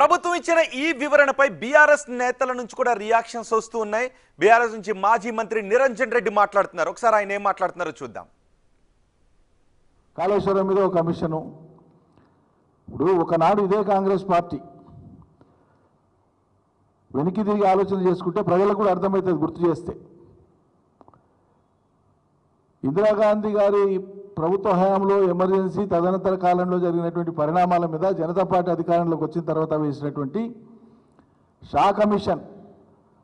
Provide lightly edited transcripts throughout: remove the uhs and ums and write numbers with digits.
ప్రభుత్వం ఇచ్చిన ఈ వివరణపై బీఆర్ఎస్ నేతల నుంచి కూడా రియాక్షన్స్ వస్తూ ఉన్నాయి. బీఆర్ఎస్ నుంచి మాజీ మంత్రి నిరంజన్ రెడ్డి మాట్లాడుతున్నారు. ఒకసారి ఆయన ఏం మాట్లాడుతున్నారో చూద్దాం. కాళేశ్వరం మీద ఒక కమిషను, ఇప్పుడు ఒకనాడు ఇదే కాంగ్రెస్ పార్టీ వెనక్కి తిరిగి ఆలోచన చేసుకుంటే ప్రజలకు కూడా అర్థమవుతుంది. గుర్తు చేస్తే ఇందిరాగాంధీ గారి ప్రభుత్వ హయాంలో ఎమర్జెన్సీ తదనంతర కాలంలో జరిగినటువంటి పరిణామాల మీద జనతా పార్టీ అధికారంలోకి వచ్చిన తర్వాత వేసినటువంటి షా కమిషన్,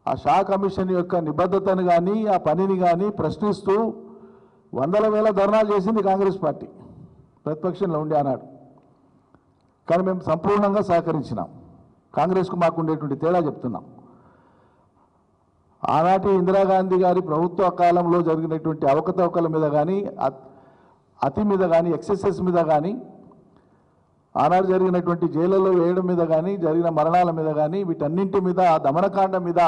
ఆ షా కమిషన్ యొక్క నిబద్ధతను కానీ ఆ పనిని కానీ ప్రశ్నిస్తూ వందల వేల ధర్నాలు చేసింది కాంగ్రెస్ పార్టీ ప్రతిపక్షంలో ఉండి ఆనాడు. కానీ మేము సంపూర్ణంగా సహకరించినాం. కాంగ్రెస్కు మాకు ఉండేటువంటి తేడా చెప్తున్నాం. ఆనాటి ఇందిరాగాంధీ గారి ప్రభుత్వ కాలంలో జరిగినటువంటి అవకతవకల మీద కానీ అతి మీద కానీ ఎక్సెసెస్ మీద కానీ ఆనాడు జరిగినటువంటి జైళ్లలో వేయడం మీద కానీ జరిగిన మరణాల మీద కానీ వీటన్నింటి మీద దమనకాండ మీద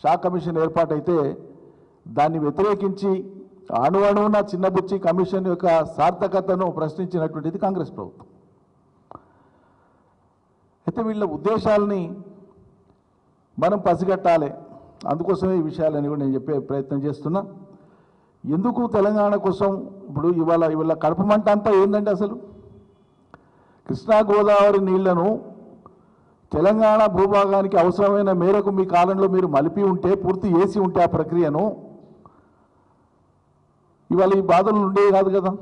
షా కమిషన్ ఏర్పాటైతే దాన్ని వ్యతిరేకించి అణువణువున చిన్నబుచ్చి కమిషన్ యొక్క సార్థకతను ప్రశ్నించినటువంటిది కాంగ్రెస్ ప్రభుత్వం. అయితే వీళ్ళ ఉద్దేశాలని మనం పసిగట్టాలి. అందుకోసమే ఈ విషయాలని కూడా నేను చెప్పే ప్రయత్నం చేస్తున్నా. ఎందుకు తెలంగాణ కోసం ఇప్పుడు ఇవాళ కడుపు మంట అంతా ఏంటంటే అసలు కృష్ణా గోదావరి నీళ్లను తెలంగాణ భూభాగానికి అవసరమైన మేరకు మీ కాలంలో మీరు మలిపి ఉంటే, పూర్తి చేసి ఉంటే ఆ ప్రక్రియను, ఇవాళ ఈ బాధలు ఉండేవి కాదు కదా.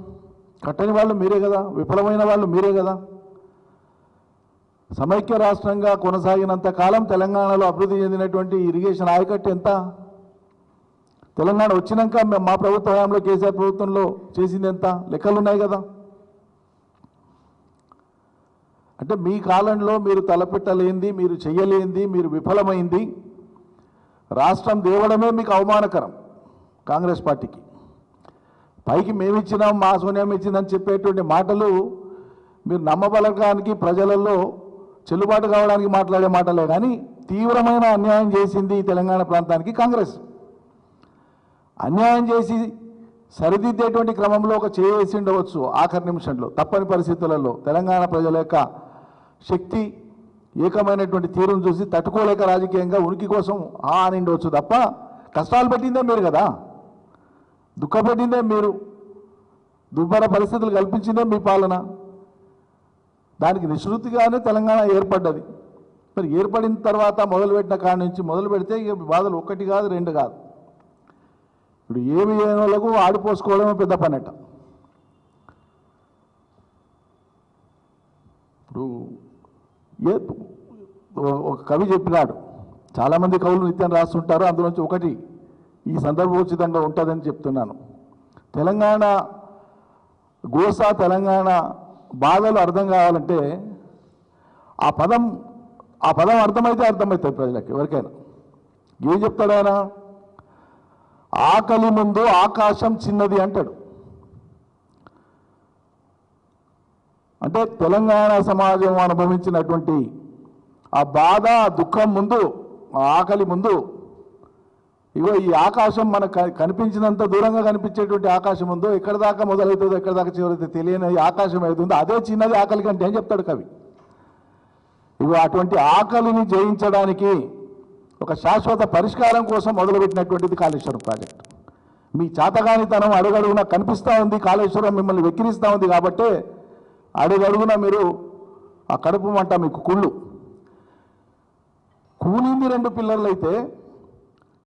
కట్టని వాళ్ళు మీరే కదా, విఫలమైన వాళ్ళు మీరే కదా. సమైక్య రాష్ట్రంగా కొనసాగినంత కాలం తెలంగాణలో అభివృద్ధి చెందినటువంటి ఇరిగేషన్ ఆయకట్టు ఎంత? తెలంగాణ వచ్చినాక మా ప్రభుత్వ హయాంలో కేసీఆర్ ప్రభుత్వంలో చేసింది ఎంత? లెక్కలు ఉన్నాయి కదా. అంటే మీ కాలంలో మీరు తలపెట్టలేంది, మీరు చెయ్యలేంది, మీరు విఫలమైంది, రాష్ట్రం దేవడమే మీకు అవమానకరం కాంగ్రెస్ పార్టీకి. పైకి మేమిచ్చినాం, మా సోనియం ఇచ్చిందని చెప్పేటువంటి మాటలు మీరు నమ్మబలకానికి ప్రజలలో చెల్లుబాటు కావడానికి మాట్లాడే మాటలే కానీ తీవ్రమైన అన్యాయం చేసింది తెలంగాణ ప్రాంతానికి కాంగ్రెస్. అన్యాయం చేసి సరిదిద్దేటువంటి క్రమంలో ఒక చేసి ఉండవచ్చు ఆఖరి నిమిషంలో, తప్పని పరిస్థితులలో తెలంగాణ ప్రజల యొక్క శక్తి ఏకమైనటువంటి తీరును చూసి తట్టుకోలేక రాజకీయంగా ఉనికి కోసం అని ఉండవచ్చు తప్ప కష్టాలు పెట్టిందే మీరు కదా, దుఃఖపెట్టిందే మీరు, దుర్భర పరిస్థితులు కల్పించిందే మీ పాలన. దానికి నిశ్రుతిగానే తెలంగాణ ఏర్పడ్డది. మరి ఏర్పడిన తర్వాత మొదలుపెట్టిన కాడి నుంచి మొదలు పెడితే ఇక బాధలు ఒకటి కాదు రెండు కాదు. ఇప్పుడు ఏమి చేయని వాళ్ళకు ఆడిపోసుకోవడమే పెద్ద పనట. ఇప్పుడు ఒక కవి చెప్పినాడు, చాలామంది కవులు నిత్యం రాస్తుంటారు, అందులోంచి ఒకటి ఈ సందర్భోచితంగా ఉంటుందని చెప్తున్నాను. తెలంగాణ గోస, తెలంగాణ బాధలు అర్థం కావాలంటే ఆ పదం అర్థమవుతుంది ప్రజలకు ఎవరికైనా. ఏం చెప్తాడు ఆయన? ఆకలి ముందు ఆకాశం చిన్నది అంటాడు. అంటే తెలంగాణ సమాజం అనుభవించినటువంటి ఆ బాధ, దుఃఖం ముందు, ఆ ఆకలి ముందు, ఇగో ఈ ఆకాశం మనకు కనిపించినంత దూరంగా కనిపించేటువంటి ఆకాశం ఉందో, ఎక్కడి దాకా మొదలవుతుందో ఎక్కడి దాకా చివరైతే తెలియని ఆకాశం అవుతుందో అదే చిన్నది ఆకలి కంటే అని చెప్తాడు కవి. ఇగో అటువంటి ఆకలిని జయించడానికి ఒక శాశ్వత పరిష్కారం కోసం మొదలుపెట్టినటువంటిది కాళేశ్వరం ప్రాజెక్టు. మీ చాతగానితనం అడుగడుగున కనిపిస్తూ ఉంది. కాళేశ్వరం మిమ్మల్ని వెక్కిరిస్తూ ఉంది కాబట్టి అడుగడుగున మీరు ఆ కడుపు మంట మీకు కూలింది 2 పిల్లర్లు అయితే